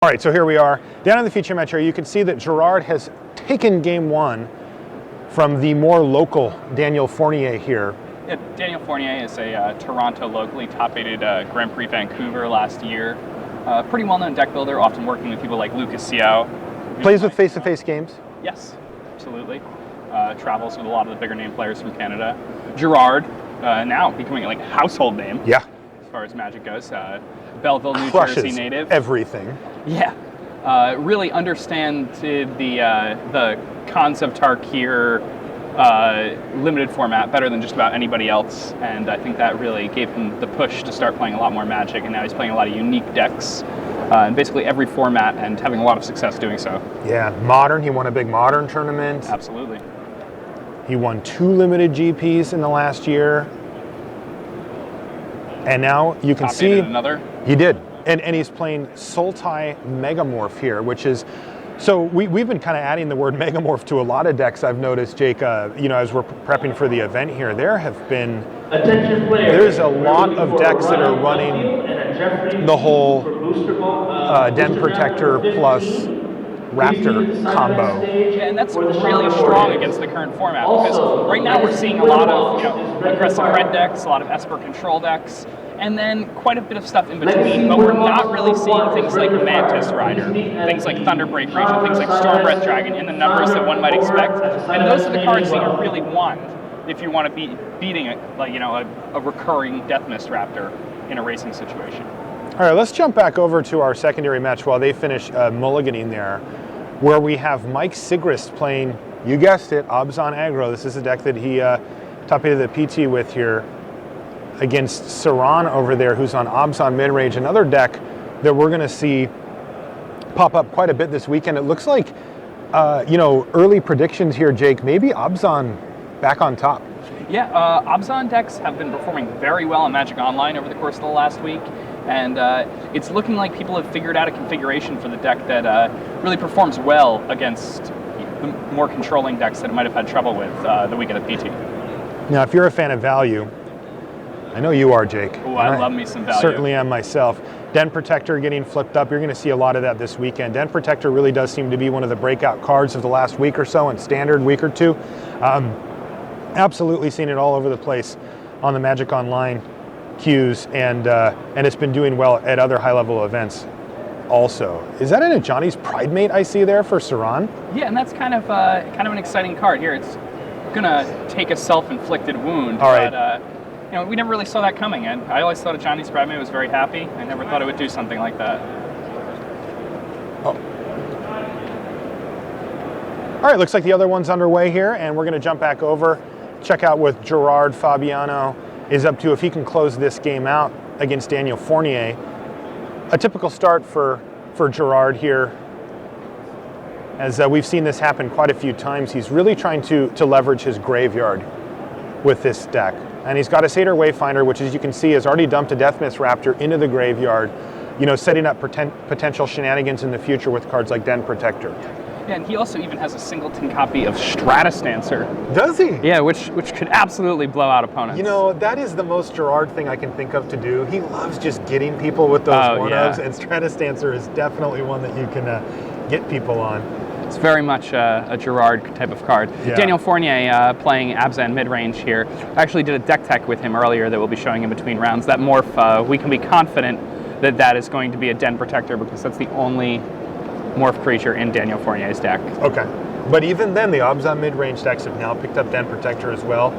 All right, so here we are. Down in the feature match area, you can see that Gerard has taken game one from the more local Daniel Fornier here. Yeah, Daniel Fornier is a Toronto locally top-aided Grand Prix Vancouver last year. Pretty well-known deck builder, often working with people like Lucas Xiao. Plays with face-to-face games? Yes, absolutely. Travels with a lot of the bigger name players from Canada. Gerard, now becoming like a household name. Yeah. As far as Magic goes. Belleville, New Crushes Jersey native. Everything. Yeah. Really understand the Khans of Tarkir limited format better than just about anybody else, and I think that really gave him the push to start playing a lot more Magic, and now he's playing a lot of unique decks in basically every format and having a lot of success doing so. Yeah, Modern, he won a big Modern tournament. Absolutely. He won 2 limited GPs in the last year. And now you can see another. He did. And he's playing Sultai Megamorph here, which is, so we've been kind of adding the word Megamorph to a lot of decks, I've noticed, Jake, as we're prepping for the event here. There's a lot of decks that are running the whole Den Protector plus Raptor combo. Yeah, and that's really strong against the current format, because right now we're seeing a lot of aggressive red decks, a lot of Esper control decks, and then quite a bit of stuff in between, but we're not really seeing things like Mantis Rider, things like Thunderbreak Region, things like Stormbreath Dragon in the numbers that one might expect, and those are the cards that you really want if you want to be beating a recurring Death Mist Raptor in a racing situation. All right, let's jump back over to our secondary match while they finish mulliganing there, where we have Mike Sigrist playing, you guessed it, Abzan Aggro. This is a deck that he top-aided the PT with here against Saran over there, who's on Abzan midrange. Another deck that we're going to see pop up quite a bit this weekend. It looks like, early predictions here, Jake, maybe Abzan back on top. Yeah, Abzan decks have been performing very well in Magic Online over the course of the last week. And it's looking like people have figured out a configuration for the deck that really performs well against the more controlling decks that it might have had trouble with the week of the PT. Now, if you're a fan of value, I know you are, Jake. Oh, I love me some value. Certainly am myself. Den Protector getting flipped up. You're going to see a lot of that this weekend. Den Protector really does seem to be one of the breakout cards of the last week or so, and standard week or two. Absolutely seen it all over the place on the Magic Online queues, and it's been doing well at other high-level events also. Is that in a Johnny's Pride Mate I see there for Saran? Yeah, and that's kind of an exciting card here. It's gonna take a self-inflicted wound. All right. But, we never really saw that coming, and I always thought a Johnny's Pride Mate was very happy. I never thought it would do something like that. Oh. All right, looks like the other one's underway here, and we're gonna jump back over, check out what Gerard Fabiano is up to if he can close this game out against Daniel Fornier. A typical start for Gerard here, as we've seen this happen quite a few times. He's really trying to leverage his graveyard with this deck. And he's got a Satyr Wayfinder, which, as you can see, has already dumped a Death Mist Raptor into the graveyard, setting up potential shenanigans in the future with cards like Den Protector. Yeah, and he also even has a singleton copy of Stratastancer. Does he? Yeah, which could absolutely blow out opponents. That is the most Gerard thing I can think of to do. He loves just getting people with those one-ofs, and Stratastancer is definitely one that you can get people on. It's very much a Gerard type of card. Yeah. Daniel Fornier playing Abzan midrange here. I actually did a deck tech with him earlier that we'll be showing in between rounds. That morph, we can be confident that is going to be a Den Protector, because that's the only morph creature in Daniel Fornier's deck. Okay. But even then, the Abzan mid-range decks have now picked up Den Protector as well.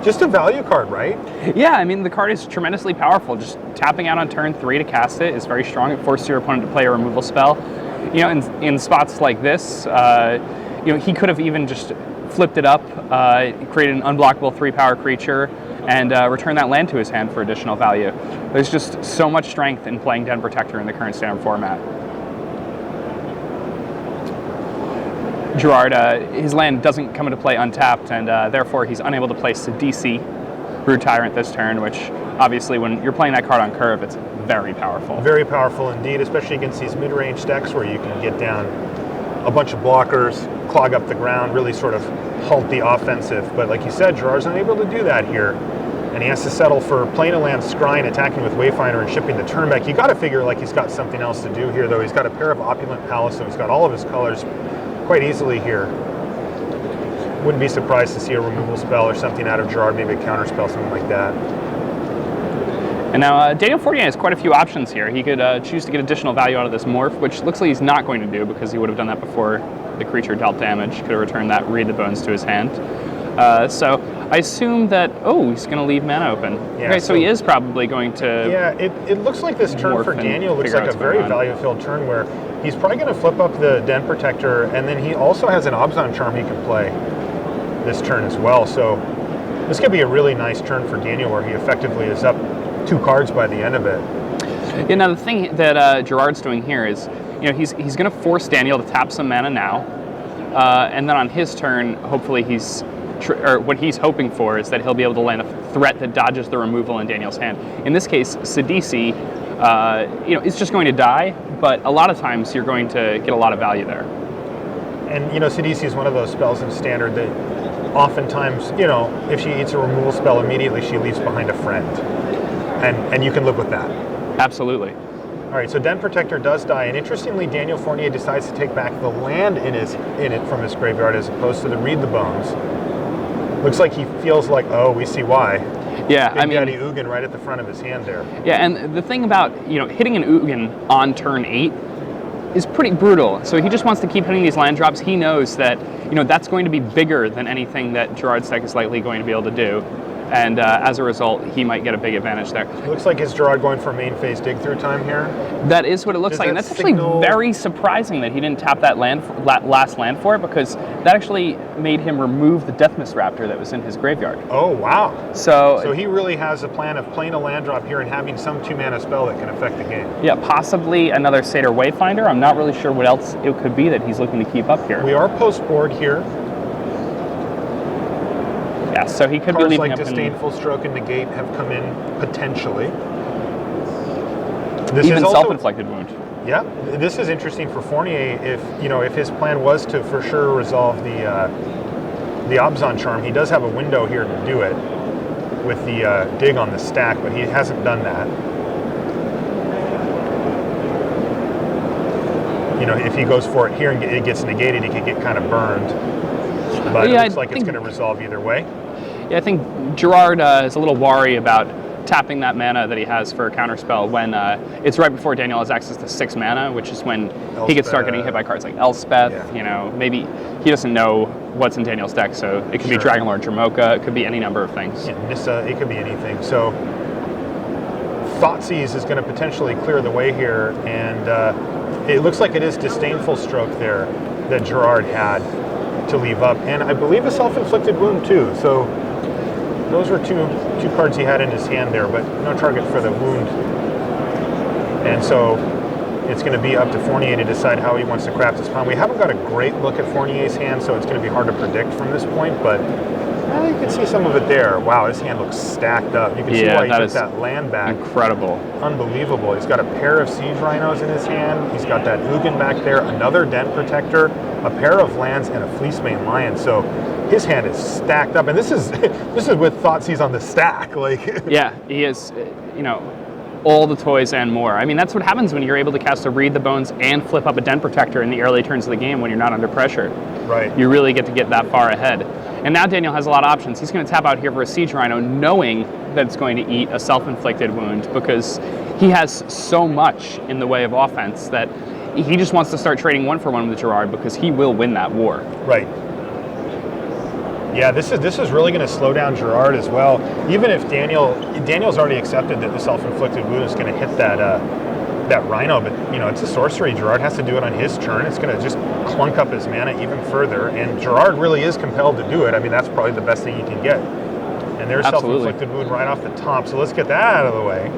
Just a value card, right? Yeah, I mean, the card is tremendously powerful. Just tapping out on turn 3 to cast it is very strong. It forces your opponent to play a removal spell. In spots like this, he could have even just flipped it up, created an unblockable 3-power creature, and return that land to his hand for additional value. There's just so much strength in playing Den Protector in the current standard format. Gerard, his land doesn't come into play untapped, and therefore he's unable to play Sidisi, Brood Tyrant, this turn, which obviously when you're playing that card on curve, it's very powerful. Very powerful indeed, especially against these mid-range decks where you can get down a bunch of blockers, clog up the ground, really sort of halt the offensive. But like you said, Gerard's unable to do that here. And he has to settle for playing a land scrying, attacking with Wayfinder, and shipping the turn back. You got to figure like he's got something else to do here, though. He's got a pair of Opulent Palace, so he's got all of his colors quite easily here. Wouldn't be surprised to see a removal spell or something out of Gerard, maybe a counter spell, something like that. And now Daniel Fornier has quite a few options here. He could choose to get additional value out of this morph, which looks like he's not going to do because he would have done that before the creature dealt damage. Could have returned that, read the bones to his hand. So I assume that, he's going to leave mana open. Yeah, okay, so he is probably going to... Yeah, it looks like this turn for Daniel looks like a very value-filled turn where he's probably going to flip up the Den Protector, and then he also has an Abzan Charm he can play this turn as well. So this could be a really nice turn for Daniel where he effectively is up 2 cards by the end of it. Yeah, now the thing that Gerard's doing here is, he's going to force Daniel to tap some mana now, and then on his turn, hopefully what he's hoping for is that he'll be able to land a threat that dodges the removal in Daniel's hand. In this case, Sidisi, is just going to die, but a lot of times you're going to get a lot of value there. And, Sidisi is one of those spells in Standard that oftentimes, if she eats a removal spell, immediately she leaves behind a friend. And you can live with that. Absolutely. All right, so Den Protector does die, and interestingly, Daniel Fornier decides to take back the land in it from his graveyard as opposed to the Read the Bones. Looks like he feels like, we see why. Yeah, Big Daddy Ugin right at the front of his hand there. Yeah, and the thing about, hitting an Ugin on turn 8 is pretty brutal. So he just wants to keep hitting these land drops. He knows that, that's going to be bigger than anything that Gerard's deck is likely going to be able to do. And as a result, he might get a big advantage there. Looks like is Gerard going for main phase dig through time here? That is what it looks like, and that's actually very surprising that he didn't tap that last land for it, because that actually made him remove the Deathmist Raptor that was in his graveyard. Oh, wow. So he really has a plan of playing a land drop here and having some 2-mana spell that can affect the game. Yeah, possibly another Satyr Wayfinder. I'm not really sure what else it could be that he's looking to keep up here. We are post-board here. Yeah, so he could be leaving like up Disdainful Stroke and Negate have come in potentially. Even Self-Inflicted Wound. Yeah, this is interesting for Fornier if his plan was to for sure resolve the Abzan Charm. He does have a window here to do it with the dig on the stack, but he hasn't done that. If he goes for it here and it gets negated, he could get kind of burned. But it looks like it's going to resolve either way. Yeah, I think Gerard is a little wary about tapping that mana that he has for a counterspell when it's right before Daniel has access to 6 mana, which is when he could start getting hit by cards like Elspeth. Yeah. Maybe he doesn't know what's in Daniel's deck, so it could be Dragonlord Dromoka, it could be any number of things. Yeah, Nissa, it could be anything. So Thoughtseize is going to potentially clear the way here, and it looks like it is Disdainful Stroke there that Gerard had to leave up, and I believe a Self-Inflicted Wound too. So those were two cards he had in his hand there, but no target for the wound. And so it's going to be up to Fornier to decide how he wants to craft his plan. We haven't got a great look at Fournier's hand, so it's going to be hard to predict from this point, but you can see some of it there. Wow, his hand looks stacked up. You can see why he took that land back. Incredible. Unbelievable. He's got a pair of Siege Rhinos in his hand. He's got that Ugin back there, another Den Protector, a pair of lands, and a Fleecemane Lion. So his hand is stacked up, and this is with Thoughtseize on the stack. Yeah, he is. All the toys and more. I mean, that's what happens when you're able to cast a Read the Bones and flip up a Den Protector in the early turns of the game when you're not under pressure. Right. You really get to get that far ahead. And now Daniel has a lot of options. He's going to tap out here for a Siege Rhino, knowing that it's going to eat a Self-Inflicted Wound, because he has so much in the way of offense that he just wants to start trading 1-for-1 with Gerard, because he will win that war. Right. Yeah, this is really going to slow down Gerard as well. Even if Daniel's already accepted that the Self-Inflicted Wound is going to hit that Rhino, but it's a sorcery. Gerard has to do it on his turn. It's going to just clunk up his mana even further, and Gerard really is compelled to do it. I mean, that's probably the best thing you can get. And there's Self-Inflicted Wound right off the top. So let's get that out of the way.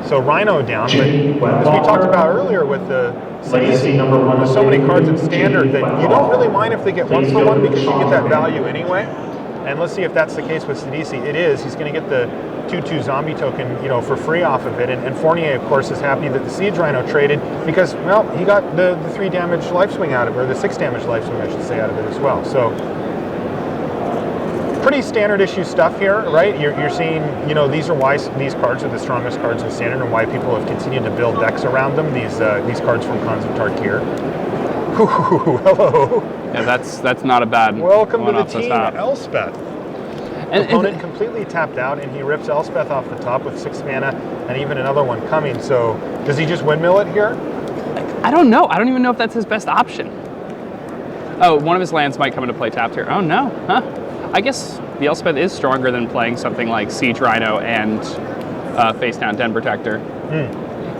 So Rhino down, but as we talked about earlier with the Sidisi, there's so many cards in Standard that you don't really mind if they get 1-for-1 because you get that value anyway. And let's see if that's the case with Sidisi. It is. He's going to get the 2/2 zombie token, for free off of it. And Fornier, of course, is happy that the Siege Rhino traded because, well, he got the 3 damage life swing out of it, or the 6 damage life swing, I should say, out of it as well. So pretty standard issue stuff here, right? You're seeing, these are why these cards are the strongest cards in Standard and why people have continued to build decks around them. These cards from Khans of Tarkir. Hello. Yeah, that's not a bad. Welcome to the off team, top. Elspeth. Opponent completely tapped out, and he rips Elspeth off the top with 6 mana, and even another one coming. So, does he just windmill it here? I don't know. I don't even know if that's his best option. Oh, one of his lands might come into play tapped here. Oh no, huh? I guess the Elspeth is stronger than playing something like Siege Rhino and face down Den Protector.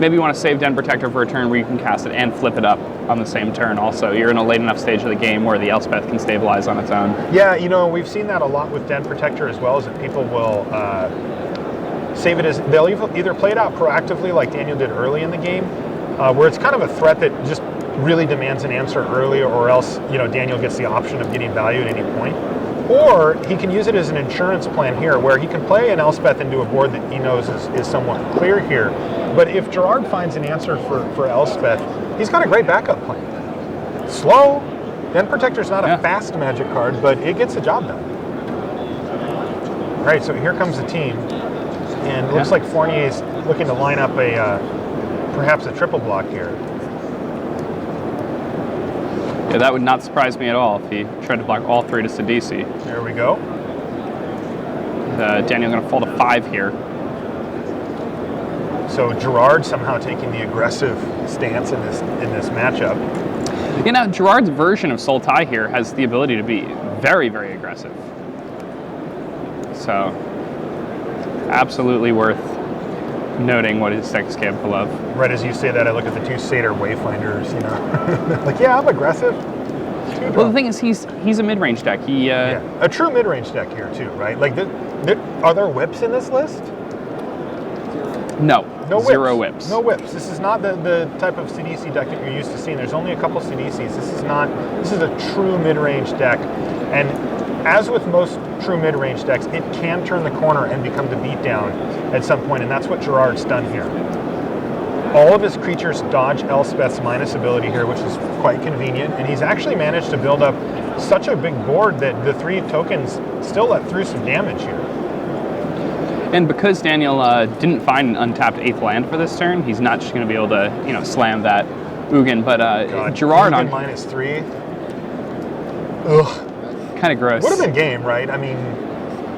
Maybe you want to save Den Protector for a turn where you can cast it and flip it up on the same turn also. You're in a late enough stage of the game where the Elspeth can stabilize on its own. Yeah, we've seen that a lot with Den Protector as well, is that people will save it as, they'll either play it out proactively like Daniel did early in the game, where it's kind of a threat that just really demands an answer early, or else, Daniel gets the option of getting value at any point. Or he can use it as an insurance plan here, where he can play an Elspeth into a board that he knows is somewhat clear here. But if Gerard finds an answer for Elspeth, he's got a great backup plan. Slow. Den Protector's not a fast Magic card, but it gets the job done. All right, so here comes the team. And it looks like Fornier's looking to line up perhaps a triple block here. Yeah, that would not surprise me at all if he tried to block all 3 to Sidisi. There we go. Daniel going to fall to 5 here. So Gerard somehow taking the aggressive stance in this matchup. Gerard's version of Sultai here has the ability to be very, very aggressive. So, absolutely worth noting what his deck is capable of. Right as you say that, I look at the 2 Satyr Wayfinders, like, yeah, I'm aggressive. Well, the thing is, he's a mid-range deck. A true mid-range deck here too, right? Like, are there whips in this list? No whips. 0 whips. No whips. This is not the type of CDC deck that you're used to seeing. There's only a couple CDCs. This is a true mid-range deck. And as with most true mid-range decks, it can turn the corner and become the beatdown at some point, and that's what Gerard's done here. All of his creatures dodge Elspeth's minus ability here, which is quite convenient, and he's actually managed to build up such a big board that the 3 tokens still let through some damage here. And because Daniel didn't find an untapped 8th land for this turn, he's not just going to be able to, slam that Ugin. But Gerard Ugin on -3. Ugh. Kind of gross. Would have been game, right? I mean,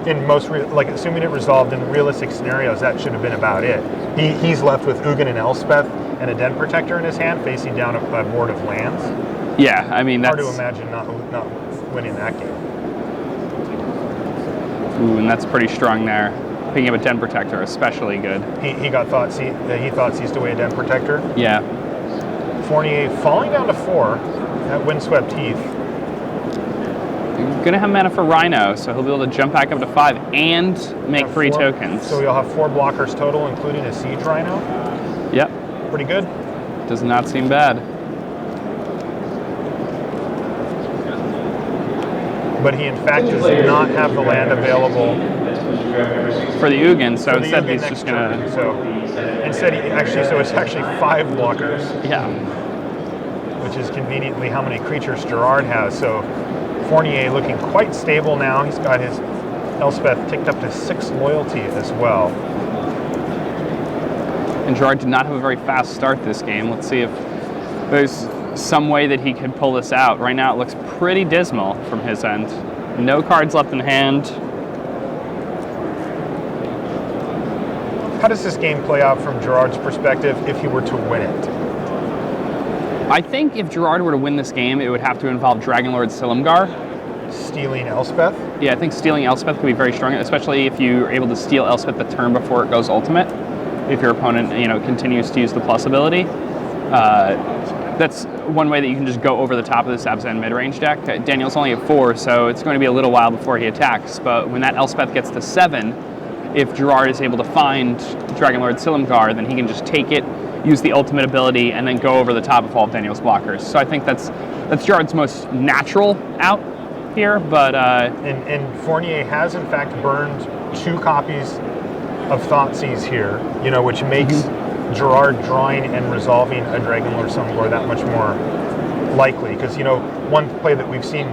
in most assuming it resolved in realistic scenarios, that should have been about it. He's left with Ugin and Elspeth and a Den Protector in his hand, facing down a board of lands. Yeah, I mean that's hard to imagine not winning that game. Ooh, and that's pretty strong there. Picking up a Den Protector, especially good. He thought seized away a Den Protector. Yeah. Fornier falling down to 4 at Windswept Heath. Gonna have mana for Rhino, so he'll be able to jump back up to 5 and make 3 tokens. So you'll have 4 blockers total, including a Siege Rhino. Yep. Pretty good. Does not seem bad. But he in fact does not have the land available for the Ugin, so instead he's just gonna. So instead, it's actually 5 blockers. Yeah. Which is conveniently how many creatures Gerard has. So Fornier looking quite stable now. He's got his Elspeth ticked up to 6 loyalty as well. And Gerard did not have a very fast start this game. Let's see if there's some way that he could pull this out. Right now it looks pretty dismal from his end. No cards left in hand. How does this game play out from Gerard's perspective if he were to win it? I think if Gerard were to win this game, it would have to involve Dragonlord Silumgar. Stealing Elspeth? Yeah, I think stealing Elspeth could be very strong, especially if you're able to steal Elspeth the turn before it goes ultimate. If your opponent, continues to use the plus ability. That's one way that you can just go over the top of this Abzan mid-range deck. Daniel's only at 4, so it's going to be a little while before he attacks, but when that Elspeth gets to 7, if Gerard is able to find Dragonlord Silumgar, then he can just take it, use the ultimate ability, and then go over the top of all of Daniel's blockers. So I think that's Gerard's most natural out here, but... And Fornier has, in fact, burned 2 copies of Thoughtseize here, which makes Gerard drawing and resolving a Dragonlord Silumgar that much more likely. Because, one play that we've seen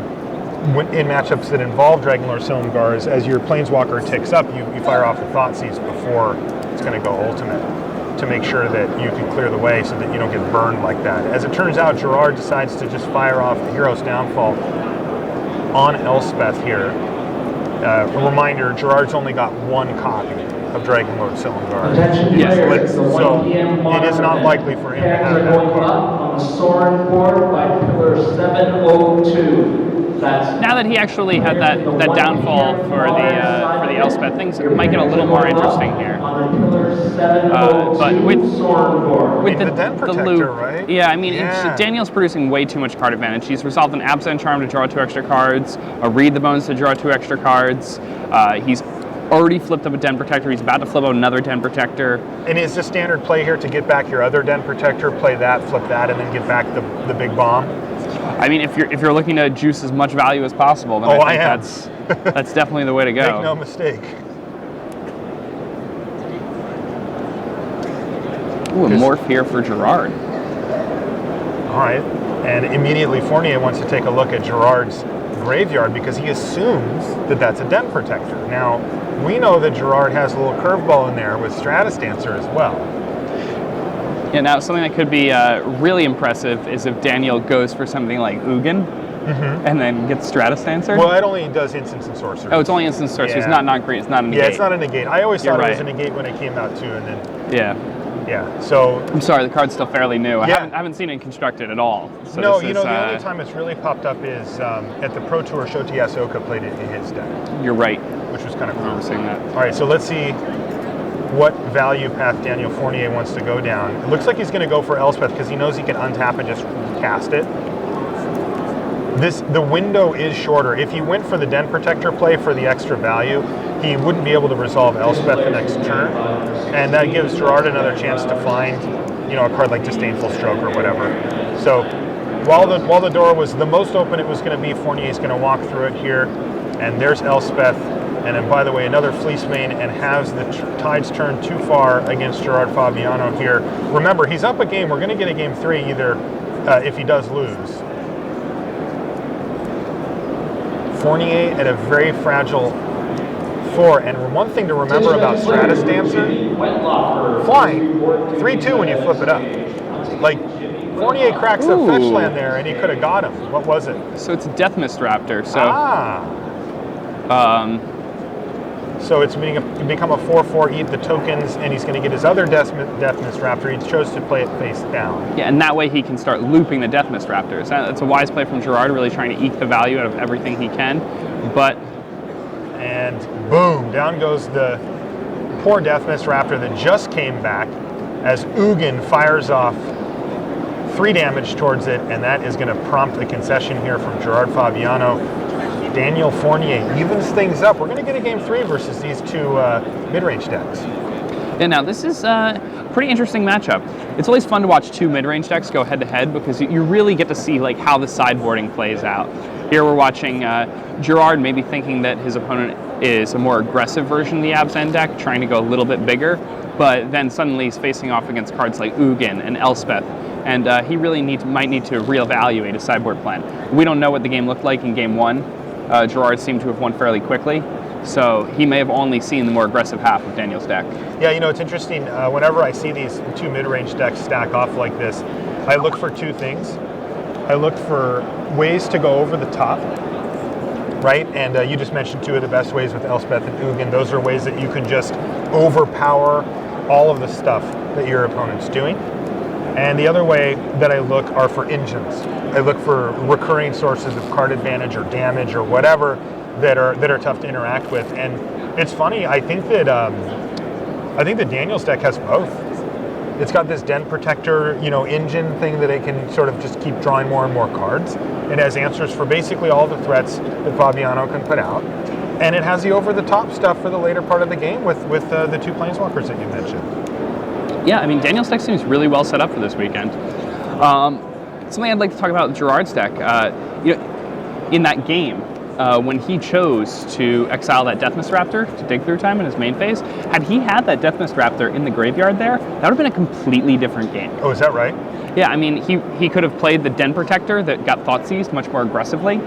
in matchups that involve Dragonlord Silumgars, as your Planeswalker ticks up, you fire off the Thoughtseize before it's going to go ultimate to make sure that you can clear the way so that you don't get burned like that. As it turns out, Gerard decides to just fire off the Hero's Downfall on Elspeth here. A reminder, Gerard's only got one copy of Dragonlord Silumgar. Yes. So it is not likely for him to have that card. On the Sorin board by pillar 702. Now that he actually had that downfall for the Elspeth, things might get a little more interesting here. But with the Den Protector, loop, right? Yeah, I mean, Daniel's producing way too much card advantage. He's resolved an Absent Charm to draw 2 extra cards, a Read the Bones to draw 2 extra cards. He's already flipped up a Den Protector. He's about to flip up another Den Protector. And is the standard play here to get back your other Den Protector, play that, flip that, and then get back the big bomb? I mean, if you're looking to juice as much value as possible, then I think that's definitely the way to go. Make no mistake. Ooh, a morph here for Gerard. All right, and immediately Fornier wants to take a look at Gerard's graveyard because he assumes that that's a Den Protector. Now, we know that Gerard has a little curveball in there with Stratus Dancer as well. Yeah, now something that could be really impressive is if Daniel goes for something like Ugin and then gets Stratus Dancer. Well, it only does instants and sorceries. Oh, it's only instants and sorceries, not great. It's not a negate. Yeah, it's not a negate. I always thought right. it was a negate when it came out too, and then yeah. So I'm sorry, the card's still fairly new. I Yeah. haven't seen it constructed at all. So no, this the is, only time it's really popped up is at the Pro Tour. Shoti Asoka played it in his deck, You're right. which was kind of I cool. remember seeing that. All right, so let's see what value path Daniel Fornier wants to go down. It looks like he's going to go for Elspeth because he knows he can untap and just cast it. The window is shorter. If he went for the Den Protector play for the extra value, he wouldn't be able to resolve Elspeth the next turn, and that gives Gerard another chance to find, a card like Disdainful Stroke or whatever. So while the door was the most open it was going to be, Fournier's going to walk through it here, and there's Elspeth. And then, by the way, another Fleecemane, and has the tides turned too far against Gerard Fabiano here. Remember, he's up a game. We're going to get a game 3 either if he does lose. Fournier at a very fragile 4. And one thing to remember about Stratus Dancer, flying 3/2 when you flip it up. Like, Fournier cracks the fetch land there, and he could have got him. What was it? So it's a Death Mist Raptor. So so it's become a 4/4, eat the tokens, and he's going to get his other Death Mist Raptor. He chose to play it face down. Yeah, and that way he can start looping the Death Mist Raptors. That's a wise play from Gerard, really trying to eke the value out of everything he can. And boom, down goes the poor Death Mist Raptor that just came back as Ugin fires off 3 damage towards it, and that is going to prompt a concession here from Gerard Fabiano. Daniel Fornier evens things up. We're going to get a game 3 versus these two mid-range decks. Yeah, now this is a pretty interesting matchup. It's always fun to watch 2 mid-range decks go head-to-head because you really get to see how the sideboarding plays out. Here we're watching Gerard maybe thinking that his opponent is a more aggressive version of the Abzan deck, trying to go a little bit bigger, but then suddenly he's facing off against cards like Ugin and Elspeth, and he really might need to reevaluate his sideboard plan. We don't know what the game looked like in game 1. Gerard seemed to have won fairly quickly, so he may have only seen the more aggressive half of Daniel's deck. Yeah, it's interesting. Whenever I see these 2 mid-range decks stack off like this, I look for 2 things. I look for ways to go over the top, right? And you just mentioned 2 of the best ways with Elspeth and Ugin. Those are ways that you can just overpower all of the stuff that your opponent's doing. And the other way that I look are for engines. I look for recurring sources of card advantage or damage or whatever that are tough to interact with. And it's funny, I think that Daniel's deck has both. It's got this Den Protector, engine thing that it can sort of just keep drawing more and more cards. It has answers for basically all the threats that Fabiano can put out. And it has the over-the-top stuff for the later part of the game with the 2 Planeswalkers that you mentioned. Yeah, I mean, Daniel's deck seems really well set up for this weekend. Something I'd like to talk about with Gerard's deck, in that game, when he chose to exile that Death Mist Raptor to dig through time in his main phase, had he had that Death Mist Raptor in the graveyard there, that would have been a completely different game. Oh, is that right? Yeah, I mean, he could have played the Den Protector that got Thoughtseized much more aggressively,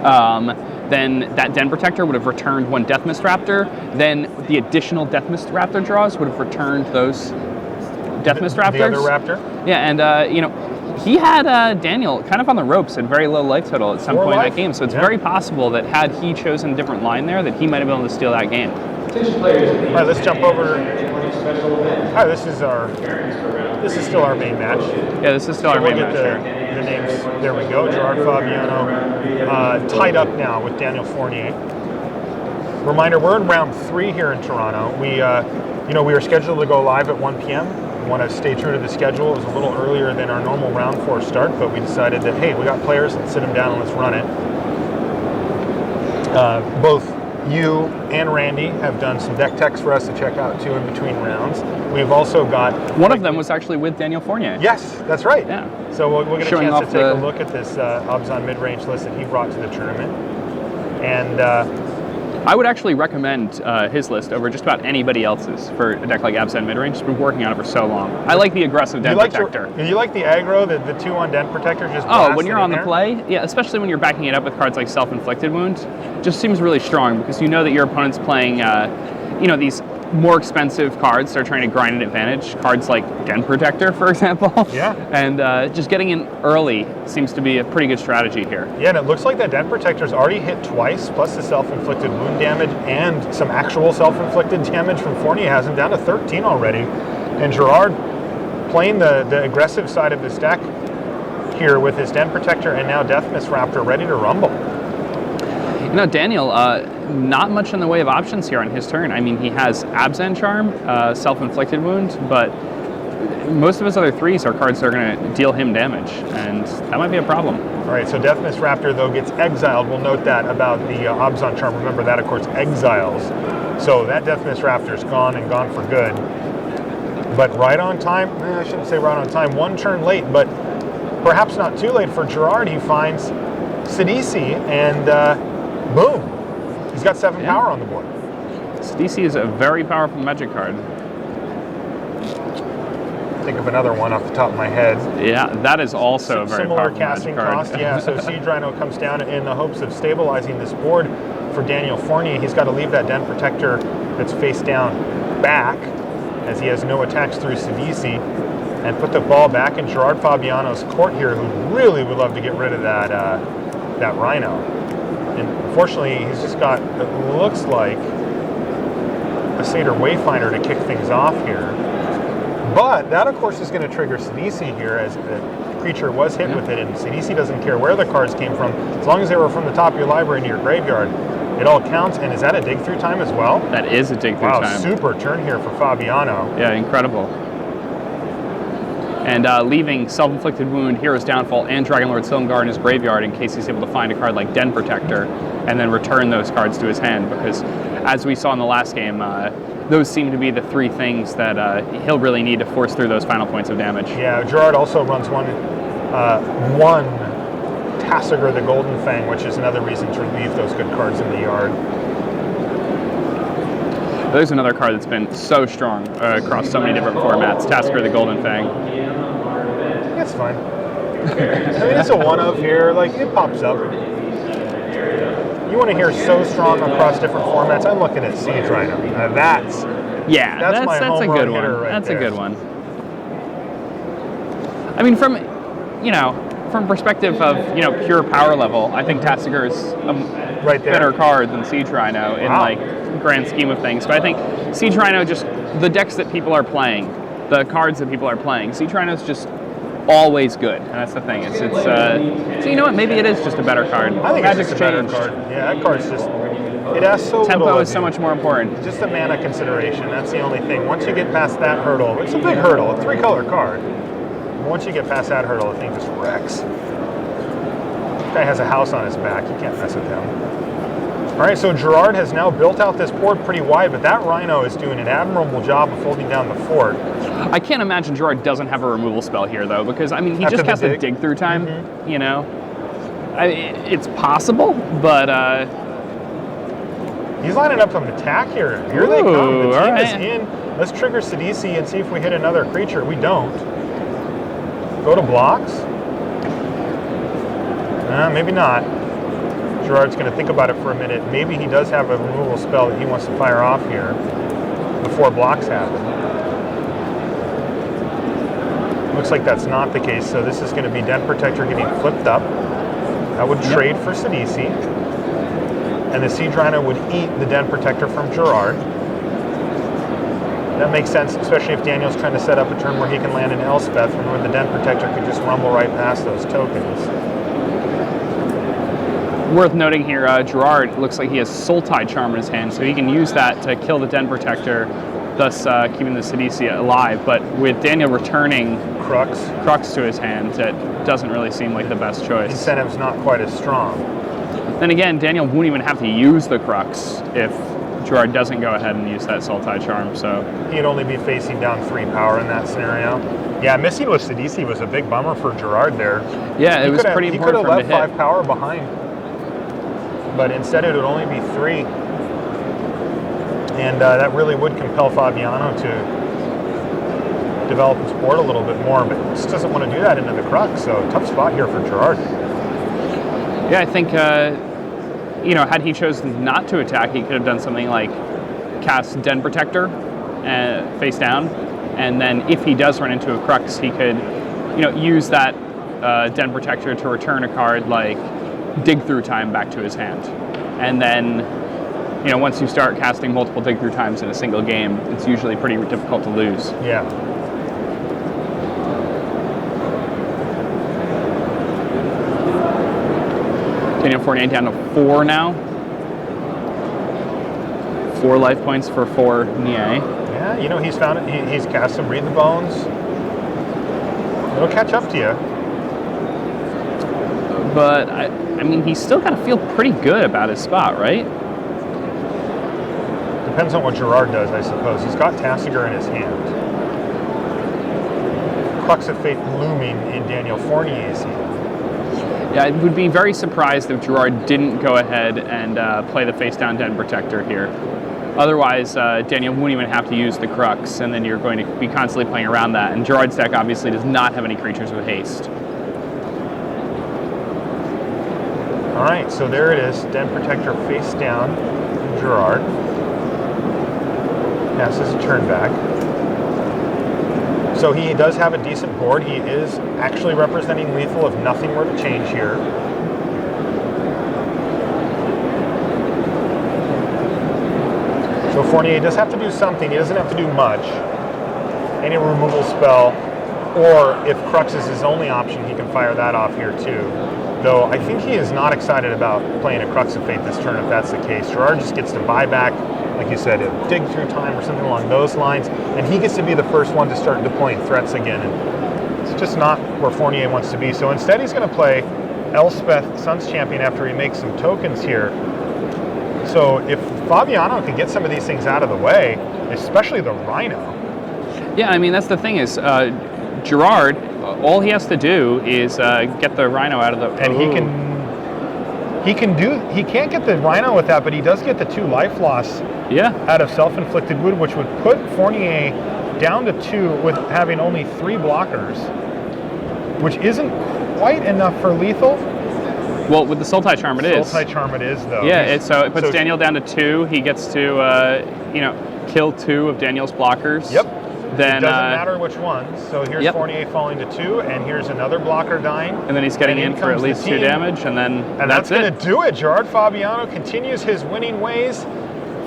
then that Den Protector would have returned one Death Mist Raptor. Then the additional Death Mist Raptor draws would have returned those Death Mist Raptors. The other Raptor? Yeah, and you know, he had Daniel kind of on the ropes at very low life total at some point in that game. So it's very possible that had he chosen a different line there, that he might have been able to steal that game. All right, let's jump over. All right, this is still our main match. Yeah, this is still our main match here. The names. There we go. Gerard Fabiano tied up now with Daniel Fornier. Reminder: we're in round 3 here in Toronto. We were scheduled to go live at 1 p.m. We want to stay true to the schedule. It was a little earlier than our normal round 4 start, but we decided that hey, we got players, let's sit them down and let's run it. Both you and Randy have done some deck techs for us to check out too in between rounds. We've also got one of them was actually with Daniel Fornier. Yes, that's right. Yeah. So we'll get a chance to take a look at this Obzon mid-range list that he brought to the tournament. And I would actually recommend his list over just about anybody else's for a deck like Abzan midrange. He's been working on it for so long. I like the aggressive Den Protector. Do you like the aggro, the 2-1 Den Protector? Just when you're on the play, yeah, especially when you're backing it up with cards like Self-Inflicted Wound, just seems really strong because you know that your opponent's playing, these more expensive cards. They're trying to grind an advantage. Cards like Den Protector, for example. Yeah. And just getting in early seems to be a pretty good strategy here. Yeah, and it looks like that Den Protector's already hit twice, plus the Self-Inflicted Wound damage and some actual Self-Inflicted damage from Fornier has him down to 13 already. And Gerard playing the aggressive side of this deck here with his Den Protector and now Death Mist Raptor ready to rumble. You know, Daniel, not much in the way of options here on his turn. I mean, he has Abzan Charm, Self-Inflicted Wound, but most of his other 3s are cards that are going to deal him damage, and that might be a problem. All right, so Death Mist Raptor, though, gets exiled. We'll note that about the Obzon Charm. Remember, that, of course, exiles. So that Death Mist Raptor is gone and gone for good. But right on time, I shouldn't say right on time, 1 turn late, but perhaps not too late for Gerard. He finds Sidisi, and boom, he's got 7 power on the board. Sidisi is a very powerful Magic card. Think of another one off the top of my head. Yeah, that is also a very similar powerful casting Magic cost. card. Yeah, so Siege Rhino comes down in the hopes of stabilizing this board for Daniel Fornier. He's got to leave that Den Protector that's face down back, as he has no attacks through Sidisi, and put the ball back in Gerard Fabiano's court here, who really would love to get rid of that Rhino. And unfortunately, he's just got, it looks like, a Satyr Wayfinder to kick things off here. But that, of course, is going to trigger Sidisi here, as the creature was hit with it, and Sidisi doesn't care where the cards came from. As long as they were from the top of your library to your graveyard, it all counts. And is that a dig through time as well? That is a dig through time. Wow, super turn here for Fabiano. Yeah, incredible. And leaving Self-Inflicted Wound, Hero's Downfall, and Dragonlord Silumgar in his graveyard in case he's able to find a card like Den Protector and then return those cards to his hand, because as we saw in the last game, those seem to be the 3 things that he'll really need to force through those final points of damage. Yeah, Gerard also runs one Tassiger the Golden Fang, which is another reason to leave those good cards in the yard. There's another card that's been so strong across so many different formats, Tassiger the Golden Fang. That's fine. I mean, it's a one-of here. Like, it pops up. You want to hear so strong across different formats? I'm looking at Siege Rhino. That's a good one. Right that's there. A good one. I mean, from perspective of pure power level, I think Tassiger is a better card than Siege Rhino in like grand scheme of things. But I think Siege Rhino, just the decks that people are playing, the cards that people are playing, Siege Rhino is just always good, and that's the thing. So you know what? Maybe it is just a better card. I think Magic's it's just a better changed. card. Yeah, that card's just, it has so Tempo little is so much more important. Just the mana consideration. That's the only thing. Once you get past that hurdle, it's a big hurdle, a 3-color card. Once you get past that hurdle, the thing just wrecks. This guy has a house on his back. You can't mess with him. All right, so Gerard has now built out this board pretty wide, but that Rhino is doing an admirable job of holding down the fort. I can't imagine Gerard doesn't have a removal spell here, though, because, I mean, he just has to dig through time, you know? It's possible, but... He's lining up an attack here. Here they come. The team is in. Let's trigger Sidisi and see if we hit another creature. We don't. Go to blocks. Maybe not. Gerard's going to think about it for a minute. Maybe he does have a removal spell that he wants to fire off here before blocks happen. Looks like that's not the case, so this is going to be Den Protector getting flipped up. That would trade for Sidisi. And the Siege Rhino would eat the Den Protector from Gerard. That makes sense, especially if Daniel's trying to set up a turn where he can land an Elspeth, and where the Den Protector could just rumble right past those tokens. Worth noting here, Gerard looks like he has Sultai Charm in his hand, so he can use that to kill the Den Protector, thus keeping the Sidisi alive. But with Daniel returning Crux to his hand, it doesn't really seem like the best choice. Incentive's not quite as strong. Then again, Daniel won't even have to use the Crux if Gerard doesn't go ahead and use that Sultai Charm, so... He'd only be facing down 3 power in that scenario. Yeah, missing with Sidisi was a big bummer for Gerard there. Yeah, it was pretty important for him to hit. He could have left 5 power behind, but instead it would only be 3. And that really would compel Fabiano to develop his board a little bit more, but he just doesn't want to do that into the Crux, so tough spot here for Gerard. Yeah, I think, had he chosen not to attack, he could have done something like cast Den Protector face down, and then if he does run into a Crux, he could, use that Den Protector to return a card like Dig Through Time back to his hand. And then, once you start casting multiple Dig Through Times in a single game, it's usually pretty difficult to lose. Yeah. Daniel Fornier down to 4 now. 4 life points for Fornier. Yeah, he's found it. He's cast some Read the Bones. It'll catch up to you. But, I mean, he's still got to feel pretty good about his spot, right? Depends on what Gerard does, I suppose. He's got Tasigur in his hand. Crux of Fate looming in Daniel Fournier's hand. Yeah, I would be very surprised if Gerard didn't go ahead and play the face-down Den Protector here. Otherwise, Daniel won't even have to use the Crux, and then you're going to be constantly playing around that. And Gerard's deck obviously does not have any creatures with haste. All right, so there it is. Den Protector face down from Gerard. Passes a turn back. So he does have a decent board. He is actually representing lethal if nothing were to change here. So Fornier does have to do something. He doesn't have to do much. Any removal spell, or if Crux is his only option, he can fire that off here too. Though I think he is not excited about playing a Crux of Fate this turn if that's the case. Gerard just gets to buy back, like you said, a Dig Through Time or something along those lines, and he gets to be the first one to start deploying threats again. And it's just not where Fornier wants to be. So instead he's going to play Elspeth, Sun's Champion, after he makes some tokens here. So if Fabiano can get some of these things out of the way, especially the Rhino. Yeah, I mean, that's the thing is, Gerard, all he has to do is get the Rhino out of the... And he can't get the Rhino with that, but he does get the 2 life loss out of Self-Inflicted Wound, which would put Fornier down to 2 with having only 3 blockers, which isn't quite enough for lethal. Well, with the Sultai Charm it is. Sultai Charm it is, though. Yeah, it puts Daniel down to 2. He gets to, kill 2 of Daniel's blockers. Yep. Then, it doesn't matter which ones. So here's Fornier falling to 2, and here's another blocker dying. And then he's getting in for at least 2 damage, and then that's going to do it. Gerard Fabiano continues his winning ways.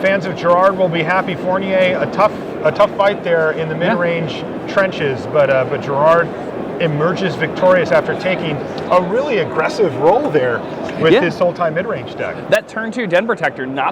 Fans of Gerard will be happy. Fornier, a tough fight there in the mid-range trenches, but Gerard emerges victorious after taking a really aggressive role there with his Sultai mid-range deck. That turn 2 Den Protector, not